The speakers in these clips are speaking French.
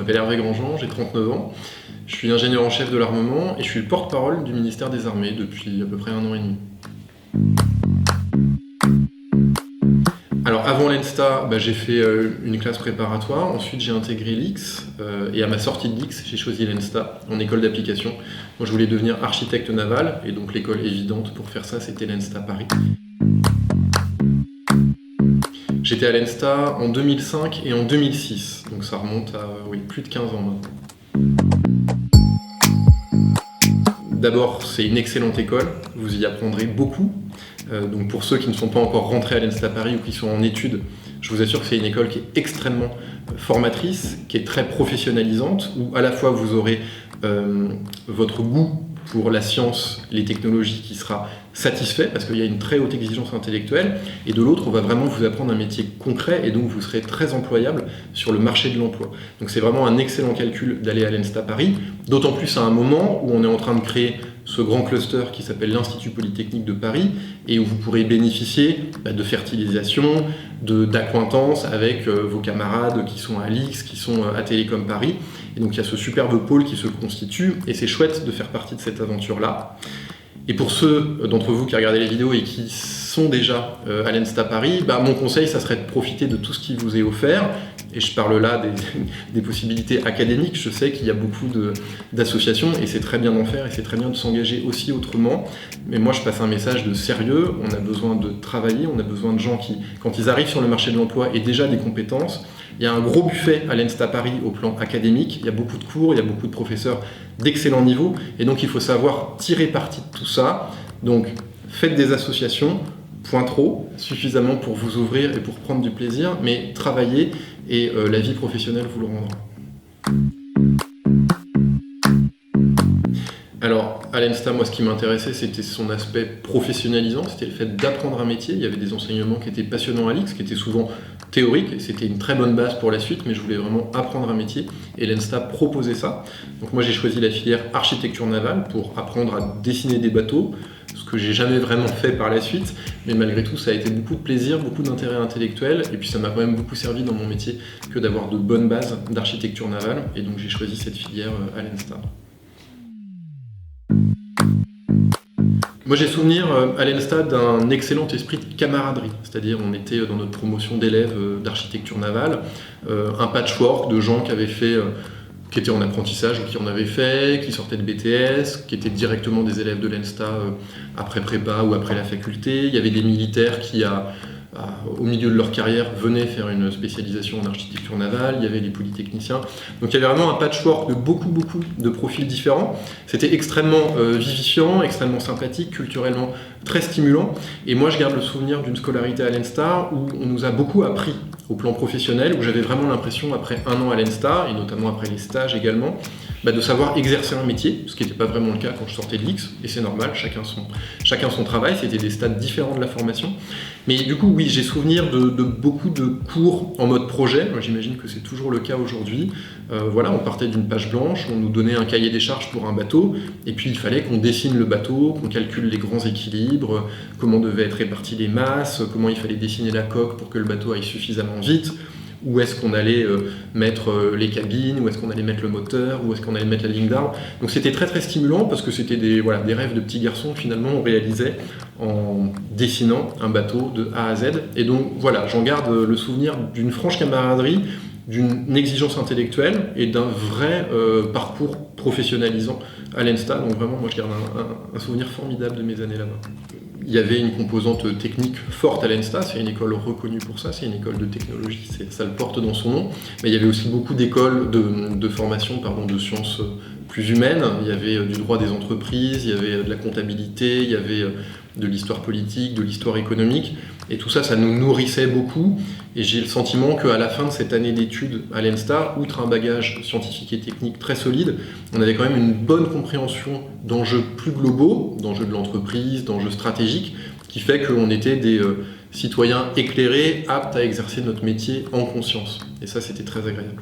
m'appelle Hervé Grandjean, j'ai 39 ans. Je suis ingénieur en chef de l'armement et je suis le porte-parole du ministère des Armées depuis à peu près 1 an et demi. Alors avant l'ENSTA, j'ai fait une classe préparatoire, ensuite j'ai intégré l'IX et à ma sortie de l'IX, j'ai choisi l'ENSTA en école d'application. Moi je voulais devenir architecte naval et donc l'école évidente pour faire ça c'était l'ENSTA Paris. J'étais à l'ENSTA en 2005 et en 2006, donc ça remonte à plus de 15 ans maintenant. D'abord, c'est une excellente école, vous y apprendrez beaucoup. Donc pour ceux qui ne sont pas encore rentrés à l'ENSTA Paris ou qui sont en études, je vous assure que c'est une école qui est extrêmement formatrice, qui est très professionnalisante, où à la fois vous aurez votre goût pour la science, les technologies qui sera satisfait parce qu'il y a une très haute exigence intellectuelle et de l'autre on va vraiment vous apprendre un métier concret et donc vous serez très employable sur le marché de l'emploi. Donc c'est vraiment un excellent calcul d'aller à l'ENSTA Paris, d'autant plus à un moment où on est en train de créer ce grand cluster qui s'appelle l'Institut Polytechnique de Paris et où vous pourrez bénéficier de fertilisation, d'acquaintances avec vos camarades qui sont à l'IX, qui sont à Télécom Paris. Et donc il y a ce superbe pôle qui se constitue et c'est chouette de faire partie de cette aventure-là. Et pour ceux d'entre vous qui regardez les vidéos et qui sont déjà à l'ENSTA Paris, mon conseil, ça serait de profiter de tout ce qui vous est offert. Et je parle là des possibilités académiques. Je sais qu'il y a beaucoup d'associations et c'est très bien d'en faire et c'est très bien de s'engager aussi autrement. Mais moi, je passe un message de sérieux. On a besoin de travailler, on a besoin de gens qui, quand ils arrivent sur le marché de l'emploi, aient déjà des compétences. Il y a un gros buffet à l'ENSTA Paris au plan académique. Il y a beaucoup de cours, il y a beaucoup de professeurs d'excellent niveau. Et donc, il faut savoir tirer parti de tout ça. Donc, faites des associations, point trop, suffisamment pour vous ouvrir et pour prendre du plaisir, mais travaillez et la vie professionnelle vous le rendra. Alors, à l'ENSTA, moi, ce qui m'intéressait, c'était son aspect professionnalisant, c'était le fait d'apprendre un métier. Il y avait des enseignements qui étaient passionnants à l'IX, qui étaient souvent théoriques, et c'était une très bonne base pour la suite, mais je voulais vraiment apprendre un métier, et l'ENSTA proposait ça. Donc moi, j'ai choisi la filière architecture navale pour apprendre à dessiner des bateaux, ce que j'ai jamais vraiment fait par la suite, mais malgré tout, ça a été beaucoup de plaisir, beaucoup d'intérêt intellectuel, et puis ça m'a quand même beaucoup servi dans mon métier que d'avoir de bonnes bases d'architecture navale, et donc j'ai choisi cette filière à l'ENSTA. Moi j'ai souvenir à l'ENSTA d'un excellent esprit de camaraderie, c'est-à-dire on était dans notre promotion d'élèves d'architecture navale, un patchwork de gens qui étaient en apprentissage ou qui en avaient fait, qui sortaient de BTS, qui étaient directement des élèves de l'ENSTA après prépa ou après la faculté. Il y avait des militaires qui, au milieu de leur carrière, venaient faire une spécialisation en architecture navale. Il y avait les polytechniciens. Donc il y avait vraiment un patchwork de beaucoup de profils différents. C'était extrêmement vivifiant, extrêmement sympathique, culturellement très stimulant. Et moi je garde le souvenir d'une scolarité à l'ENSTA où on nous a beaucoup appris au plan professionnel, où j'avais vraiment l'impression, après 1 an à l'ENSTA, et notamment après les stages également, de savoir exercer un métier, ce qui n'était pas vraiment le cas quand je sortais de l'IX, et c'est normal, chacun son travail, c'était des stades différents de la formation. Mais du coup, oui, j'ai souvenir de beaucoup de cours en mode projet. Moi, j'imagine que c'est toujours le cas aujourd'hui. On partait d'une page blanche, on nous donnait un cahier des charges pour un bateau, et puis il fallait qu'on dessine le bateau, qu'on calcule les grands équilibres, comment devaient être réparties les masses, comment il fallait dessiner la coque pour que le bateau aille suffisamment vite, où est-ce qu'on allait mettre les cabines, où est-ce qu'on allait mettre le moteur, où est-ce qu'on allait mettre la ligne d'arbre. Donc c'était très très stimulant parce que c'était des rêves de petits garçons finalement on réalisait en dessinant un bateau de A à Z. Et donc voilà, j'en garde le souvenir d'une franche camaraderie, d'une exigence intellectuelle et d'un vrai parcours professionnalisant à l'ENSTA. Donc vraiment, moi je garde un souvenir formidable de mes années là-bas. Il y avait une composante technique forte à l'ENSTA, c'est une école reconnue pour ça, c'est une école de technologie, ça le porte dans son nom. Mais il y avait aussi beaucoup d'écoles de formation de sciences plus humaines. Il y avait du droit des entreprises, il y avait de la comptabilité, il y avait de l'histoire politique, de l'histoire économique. Et tout ça, ça nous nourrissait beaucoup. Et j'ai le sentiment qu'à la fin de cette année d'études à l'ENSTA, outre un bagage scientifique et technique très solide, on avait quand même une bonne compréhension d'enjeux plus globaux, d'enjeux de l'entreprise, d'enjeux stratégiques, qui fait qu'on était des citoyens éclairés, aptes à exercer notre métier en conscience. Et ça, c'était très agréable.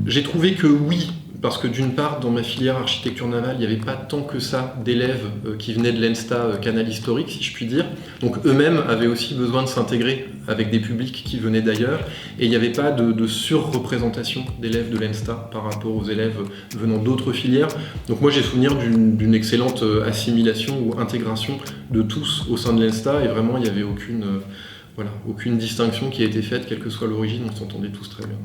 J'ai trouvé que oui, parce que d'une part, dans ma filière architecture navale, il n'y avait pas tant que ça d'élèves qui venaient de l'ENSTA Canal Historique, si je puis dire. Donc eux-mêmes avaient aussi besoin de s'intégrer avec des publics qui venaient d'ailleurs, et il n'y avait pas de surreprésentation d'élèves de l'ENSTA par rapport aux élèves venant d'autres filières. Donc moi j'ai souvenir d'une excellente assimilation ou intégration de tous au sein de l'ENSTA, et vraiment il n'y avait aucune distinction qui a été faite, quelle que soit l'origine, on s'entendait tous très bien.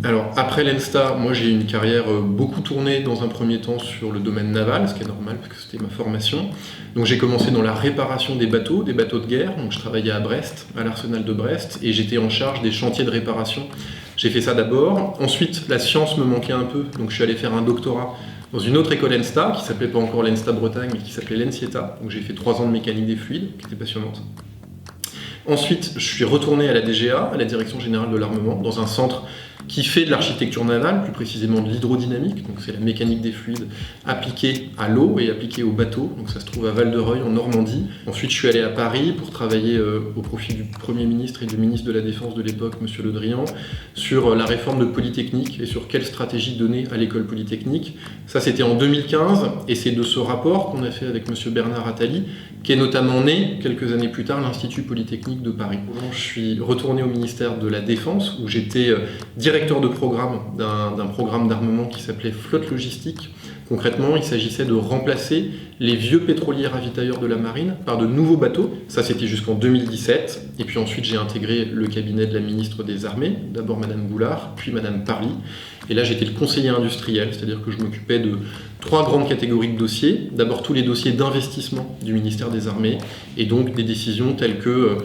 Alors après l'ENSTA, moi j'ai eu une carrière beaucoup tournée dans un premier temps sur le domaine naval, ce qui est normal parce que c'était ma formation. Donc j'ai commencé dans la réparation des bateaux de guerre. Donc je travaillais à Brest, à l'arsenal de Brest, et j'étais en charge des chantiers de réparation. J'ai fait ça d'abord. Ensuite, la science me manquait un peu, donc je suis allé faire un doctorat dans une autre école ENSTA, qui s'appelait pas encore l'ENSTA Bretagne, mais qui s'appelait l'ENSIETA. Donc j'ai fait 3 ans de mécanique des fluides, qui était passionnante. Ensuite, je suis retourné à la DGA, à la Direction Générale de l'Armement, dans un centre qui fait de l'architecture navale, plus précisément de l'hydrodynamique, donc c'est la mécanique des fluides appliquée à l'eau et appliquée aux bateaux, donc ça se trouve à Val-de-Reuil en Normandie. Ensuite je suis allé à Paris pour travailler au profit du Premier ministre et du ministre de la Défense de l'époque, M. Le Drian, sur la réforme de Polytechnique et sur quelle stratégie donner à l'école Polytechnique. Ça c'était en 2015, et c'est de ce rapport qu'on a fait avec M. Bernard Attali, qui est notamment né, quelques années plus tard, l'Institut Polytechnique de Paris. Je suis retourné au ministère de la Défense, où j'étais directeur de programme d'un programme d'armement qui s'appelait Flotte Logistique. Concrètement, il s'agissait de remplacer les vieux pétroliers ravitailleurs de la marine par de nouveaux bateaux. Ça, c'était jusqu'en 2017. Et puis ensuite, j'ai intégré le cabinet de la ministre des Armées, d'abord Madame Goulard, puis Madame Parly. Et là, j'étais le conseiller industriel, c'est-à-dire que je m'occupais de 3 grandes catégories de dossiers. D'abord, tous les dossiers d'investissement du ministère des Armées, et donc des décisions telles que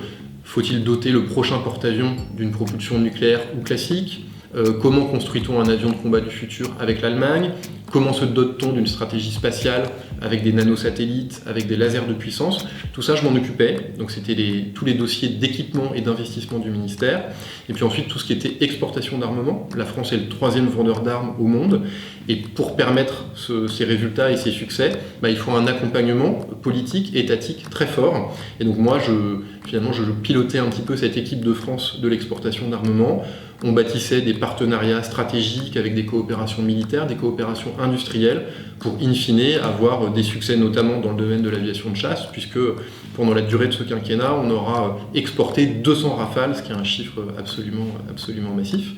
faut-il doter le prochain porte-avions d'une propulsion nucléaire ou classique ? Comment construit-on un avion de combat du futur avec l'Allemagne ? Comment se dote-t-on d'une stratégie spatiale avec des nanosatellites, avec des lasers de puissance ? Tout ça, je m'en occupais. Donc c'était tous les dossiers d'équipement et d'investissement du ministère. Et puis ensuite, tout ce qui était exportation d'armement. La France est le 3e vendeur d'armes au monde. Et pour permettre ces résultats et ces succès, il faut un accompagnement politique, étatique très fort. Et donc moi, je pilotais un petit peu cette équipe de France de l'exportation d'armement. On bâtissait des partenariats stratégiques avec des coopérations militaires, des coopérations industrielles, pour in fine avoir des succès notamment dans le domaine de l'aviation de chasse, puisque pendant la durée de ce quinquennat, on aura exporté 200 Rafales, ce qui est un chiffre absolument massif.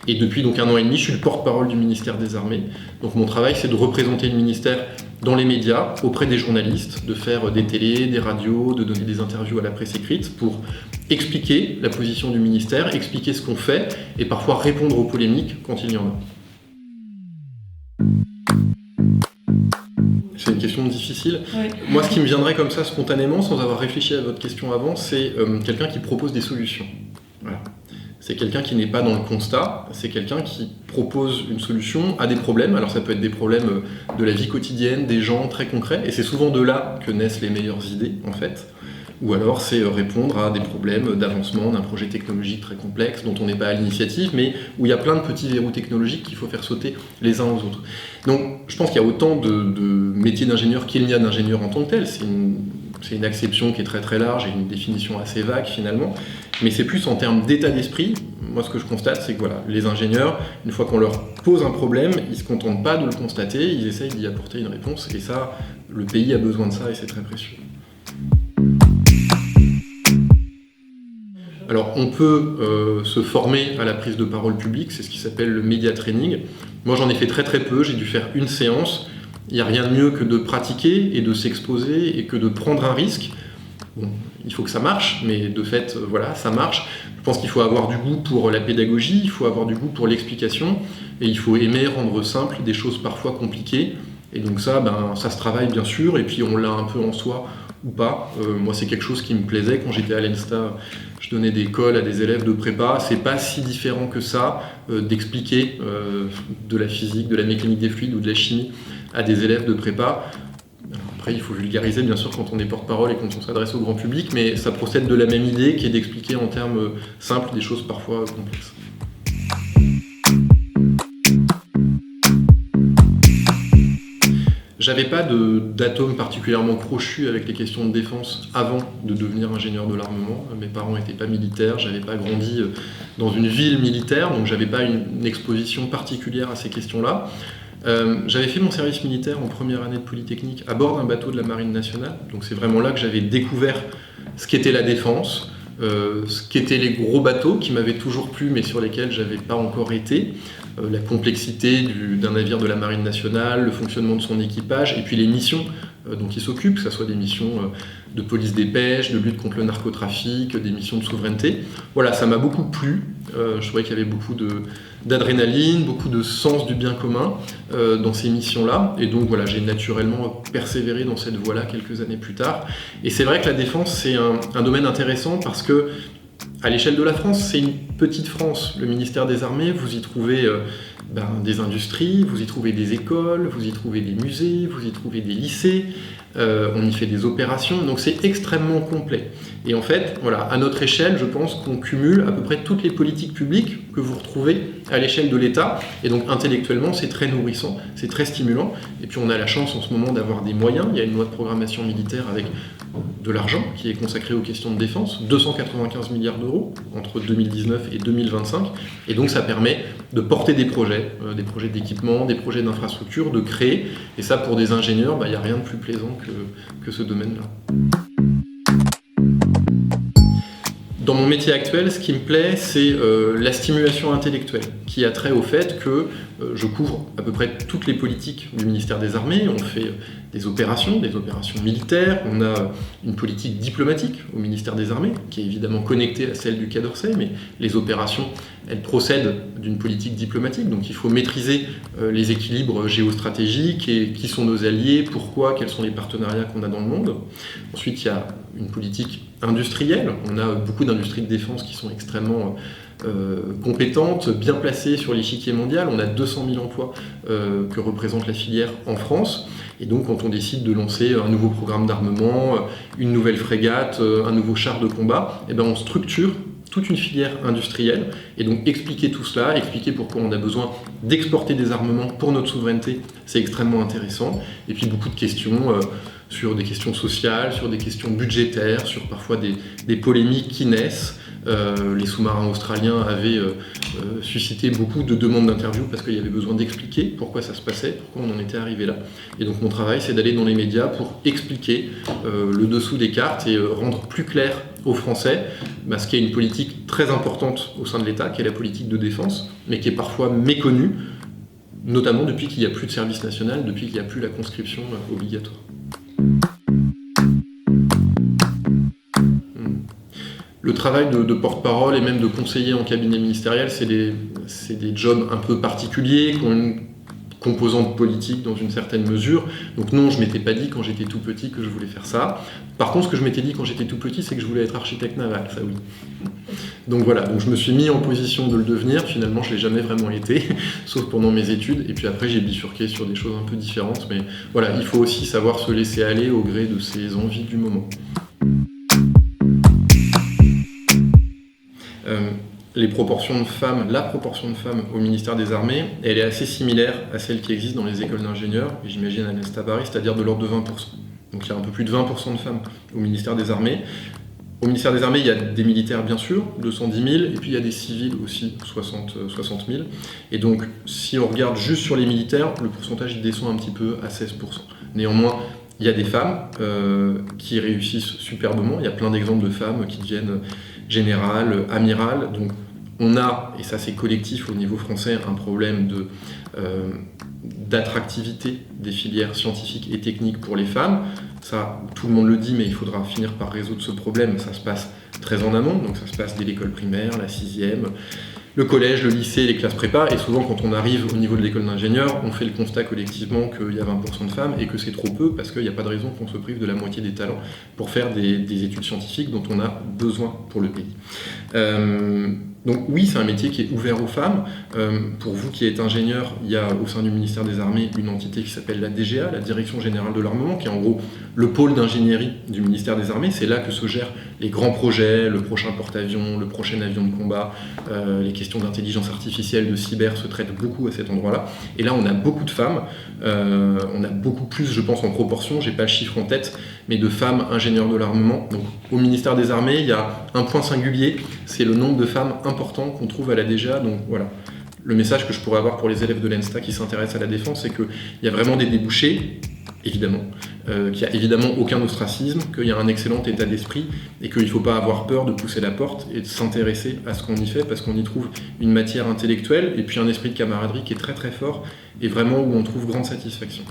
Et depuis donc 1 an et demi, je suis le porte-parole du ministère des Armées. Donc mon travail, c'est de représenter le ministère dans les médias, auprès des journalistes, de faire des télés, des radios, de donner des interviews à la presse écrite pour expliquer la position du ministère, expliquer ce qu'on fait et parfois répondre aux polémiques quand il y en a. C'est une question difficile. Oui. Moi, ce qui me viendrait comme ça spontanément, sans avoir réfléchi à votre question avant, c'est quelqu'un qui propose des solutions. Voilà. C'est quelqu'un qui n'est pas dans le constat, c'est quelqu'un qui propose une solution à des problèmes. Alors ça peut être des problèmes de la vie quotidienne, des gens très concrets, et c'est souvent de là que naissent les meilleures idées, en fait. Ou alors c'est répondre à des problèmes d'avancement d'un projet technologique très complexe dont on n'est pas à l'initiative, mais où il y a plein de petits verrous technologiques qu'il faut faire sauter les uns aux autres. Donc je pense qu'il y a autant de métiers d'ingénieur qu'il n'y a d'ingénieurs en tant que tel. C'est une acception qui est très très large et une définition assez vague finalement, mais c'est plus en termes d'état d'esprit. Moi ce que je constate, c'est que voilà, les ingénieurs, une fois qu'on leur pose un problème, ils ne se contentent pas de le constater, ils essayent d'y apporter une réponse, et ça, le pays a besoin de ça et c'est très précieux. Alors on peut se former à la prise de parole publique, c'est ce qui s'appelle le media training. Moi j'en ai fait très très peu, j'ai dû faire une séance. Il n'y a rien de mieux que de pratiquer et de s'exposer et que de prendre un risque. Bon, il faut que ça marche, mais de fait, voilà, ça marche. Je pense qu'il faut avoir du goût pour la pédagogie, il faut avoir du goût pour l'explication, et il faut aimer rendre simple des choses parfois compliquées. Et donc ça, ça se travaille bien sûr, et puis on l'a un peu en soi ou pas. Moi, c'est quelque chose qui me plaisait quand j'étais à l'ENSTA. Je donnais des calls à des élèves de prépa. C'est pas si différent que ça d'expliquer de la physique, de la mécanique des fluides ou de la chimie à des élèves de prépa. Après, il faut vulgariser, bien sûr, quand on est porte-parole et quand on s'adresse au grand public, mais ça procède de la même idée qui est d'expliquer en termes simples des choses parfois complexes. J'avais pas d'atome particulièrement crochu avec les questions de défense avant de devenir ingénieur de l'armement. Mes parents n'étaient pas militaires, j'avais pas grandi dans une ville militaire, donc j'avais pas une exposition particulière à ces questions-là. J'avais fait mon service militaire en première année de Polytechnique à bord d'un bateau de la Marine nationale, donc c'est vraiment là que j'avais découvert ce qu'était la défense, ce qu'étaient les gros bateaux qui m'avaient toujours plu mais sur lesquels j'avais pas encore été, la complexité d'un navire de la Marine nationale, le fonctionnement de son équipage et puis les missions dont il s'occupe, que ce soit des missions de police des pêches, de lutte contre le narcotrafic, des missions de souveraineté. Voilà, ça m'a beaucoup plu. Je trouvais qu'il y avait beaucoup d'adrénaline, beaucoup de sens du bien commun dans ces missions-là. Et donc voilà, j'ai naturellement persévéré dans cette voie-là quelques années plus tard. Et c'est vrai que la défense, c'est un domaine intéressant parce que à l'échelle de la France, c'est une petite France. Le ministère des Armées, vous y trouvez des industries, vous y trouvez des écoles, vous y trouvez des musées, vous y trouvez des lycées, on y fait des opérations, donc c'est extrêmement complet. Et en fait, voilà, à notre échelle, je pense qu'on cumule à peu près toutes les politiques publiques que vous retrouvez à l'échelle de l'État, et donc intellectuellement, c'est très nourrissant, c'est très stimulant, et puis on a la chance en ce moment d'avoir des moyens. Il y a une loi de programmation militaire avec de l'argent qui est consacré aux questions de défense, 295 milliards d'euros entre 2019 et 2025, et donc ça permet de porter des projets d'équipement, des projets d'infrastructure, de créer, et ça pour des ingénieurs, il n'y a rien de plus plaisant que ce domaine-là. Dans mon métier actuel, ce qui me plaît, c'est la stimulation intellectuelle, qui a trait au fait que je couvre à peu près toutes les politiques du ministère des Armées. On fait des opérations militaires, on a une politique diplomatique au ministère des Armées, qui est évidemment connectée à celle du Quai d'Orsay, mais les opérations, elles procèdent d'une politique diplomatique, donc il faut maîtriser les équilibres géostratégiques et qui sont nos alliés, pourquoi, quels sont les partenariats qu'on a dans le monde. Ensuite, il y a une politique industrielle. On a beaucoup d'industries de défense qui sont extrêmement compétentes, bien placées sur l'échiquier mondial. On a 200 000 emplois que représente la filière en France. Et donc, quand on décide de lancer un nouveau programme d'armement, une nouvelle frégate, un nouveau char de combat, on structure toute une filière industrielle. Et donc, expliquer tout cela, expliquer pourquoi on a besoin d'exporter des armements pour notre souveraineté, c'est extrêmement intéressant. Et puis, beaucoup de questions sur des questions sociales, sur des questions budgétaires, sur parfois des polémiques qui naissent. Les sous-marins australiens avaient suscité beaucoup de demandes d'interview parce qu'il y avait besoin d'expliquer pourquoi ça se passait, pourquoi on en était arrivé là. Et donc mon travail, c'est d'aller dans les médias pour expliquer le dessous des cartes et rendre plus clair aux Français ce qui est une politique très importante au sein de l'État, qui est la politique de défense, mais qui est parfois méconnue, notamment depuis qu'il n'y a plus de service national, depuis qu'il n'y a plus la conscription obligatoire. Le travail de porte-parole et même de conseiller en cabinet ministériel, c'est des jobs un peu particuliers, qui ont une composante politique dans une certaine mesure. Donc non, je ne m'étais pas dit quand j'étais tout petit que je voulais faire ça. Par contre, ce que je m'étais dit quand j'étais tout petit, c'est que je voulais être architecte naval, ça oui. Donc voilà, donc je me suis mis en position de le devenir. Finalement, je ne l'ai jamais vraiment été, sauf pendant mes études. Et puis après, j'ai bifurqué sur des choses un peu différentes. Mais voilà, il faut aussi savoir se laisser aller au gré de ses envies du moment. La proportion de femmes au ministère des Armées, elle est assez similaire à celle qui existe dans les écoles d'ingénieurs, et j'imagine à l'Institut Paris, c'est-à-dire de l'ordre de 20%. Donc il y a un peu plus de 20% de femmes au ministère des Armées. Au ministère des Armées, il y a des militaires bien sûr, 210 000, et puis il y a des civils aussi, 60 000. Et donc si on regarde juste sur les militaires, le pourcentage il descend un petit peu à 16%. Néanmoins, il y a des femmes qui réussissent superbement, il y a plein d'exemples de femmes qui deviennent générales, amirales. Donc on a, et ça c'est collectif au niveau français, un problème d'attractivité des filières scientifiques et techniques pour les femmes. Ça, tout le monde le dit, mais il faudra finir par résoudre ce problème. Ça se passe très en amont, donc ça se passe dès l'école primaire, la 6e, le collège, le lycée, les classes prépa, et souvent quand on arrive au niveau de l'école d'ingénieur, on fait le constat collectivement qu'il y a 20% de femmes et que c'est trop peu parce qu'il n'y a pas de raison qu'on se prive de la moitié des talents pour faire des études scientifiques dont on a besoin pour le pays. Donc oui, c'est un métier qui est ouvert aux femmes. Pour vous qui êtes ingénieur, il y a au sein du ministère des Armées une entité qui s'appelle la DGA, la Direction Générale de l'Armement, qui est en gros le pôle d'ingénierie du ministère des Armées. C'est là que se gèrent les grands projets, le prochain porte-avions, le prochain avion de combat, les questions d'intelligence artificielle, de cyber se traitent beaucoup à cet endroit-là. Et là, on a beaucoup de femmes, on a beaucoup plus, je pense, en proportion, j'ai pas le chiffre en tête, mais de femmes ingénieurs de l'armement. Donc au ministère des Armées, il y a un point singulier, c'est le nombre de femmes importantes qu'on trouve à la DGA. Donc voilà, le message que je pourrais avoir pour les élèves de l'ENSTA qui s'intéressent à la défense, c'est qu'il y a vraiment des débouchés, évidemment, qu'il n'y a évidemment aucun ostracisme, qu'il y a un excellent état d'esprit et qu'il ne faut pas avoir peur de pousser la porte et de s'intéresser à ce qu'on y fait parce qu'on y trouve une matière intellectuelle et puis un esprit de camaraderie qui est très très fort et vraiment où on trouve grande satisfaction.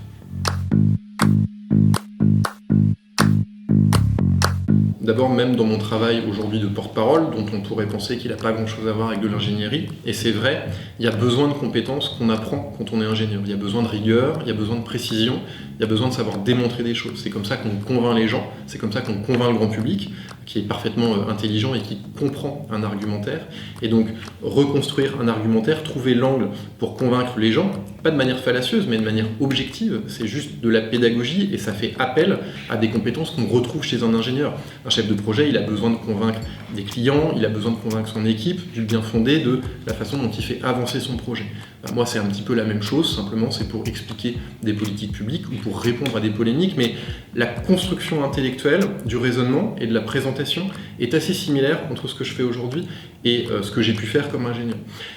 D'abord, même dans mon travail aujourd'hui de porte-parole, dont on pourrait penser qu'il n'a pas grand-chose à voir avec de l'ingénierie, et c'est vrai, il y a besoin de compétences qu'on apprend quand on est ingénieur. Il y a besoin de rigueur, il y a besoin de précision, il y a besoin de savoir démontrer des choses. C'est comme ça qu'on convainc les gens, c'est comme ça qu'on convainc le grand public, qui est parfaitement intelligent et qui comprend un argumentaire. Et donc, reconstruire un argumentaire, trouver l'angle pour convaincre les gens, pas de manière fallacieuse, mais de manière objective, c'est juste de la pédagogie et ça fait appel à des compétences qu'on retrouve chez un ingénieur. Un chef de projet, il a besoin de convaincre des clients, il a besoin de convaincre son équipe du bien fondé de la façon dont il fait avancer son projet. Moi, c'est un petit peu la même chose, simplement c'est pour expliquer des politiques publiques ou pour répondre à des polémiques, mais la construction intellectuelle du raisonnement et de la présentation est assez similaire entre ce que je fais aujourd'hui et ce que j'ai pu faire comme ingénieur.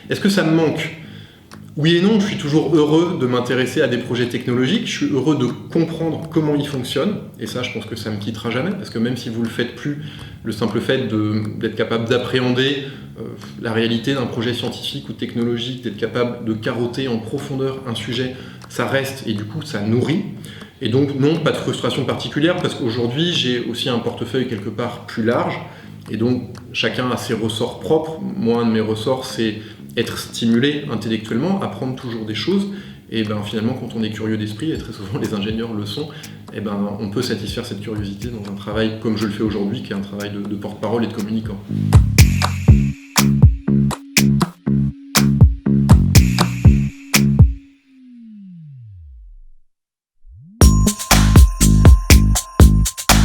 Est-ce que ça me manque ? Oui et non, je suis toujours heureux de m'intéresser à des projets technologiques, je suis heureux de comprendre comment ils fonctionnent, et ça je pense que ça ne me quittera jamais, parce que même si vous ne le faites plus, le simple fait d'être capable d'appréhender la réalité d'un projet scientifique ou technologique, d'être capable de carotter en profondeur un sujet, ça reste et du coup ça nourrit. Et donc non, pas de frustration particulière, parce qu'aujourd'hui j'ai aussi un portefeuille quelque part plus large, et donc chacun a ses ressorts propres. Moi, un de mes ressorts, c'est être stimulé intellectuellement, apprendre toujours des choses, et ben finalement quand on est curieux d'esprit, et très souvent les ingénieurs le sont, et ben on peut satisfaire cette curiosité dans un travail comme je le fais aujourd'hui, qui est un travail de porte-parole et de communicant.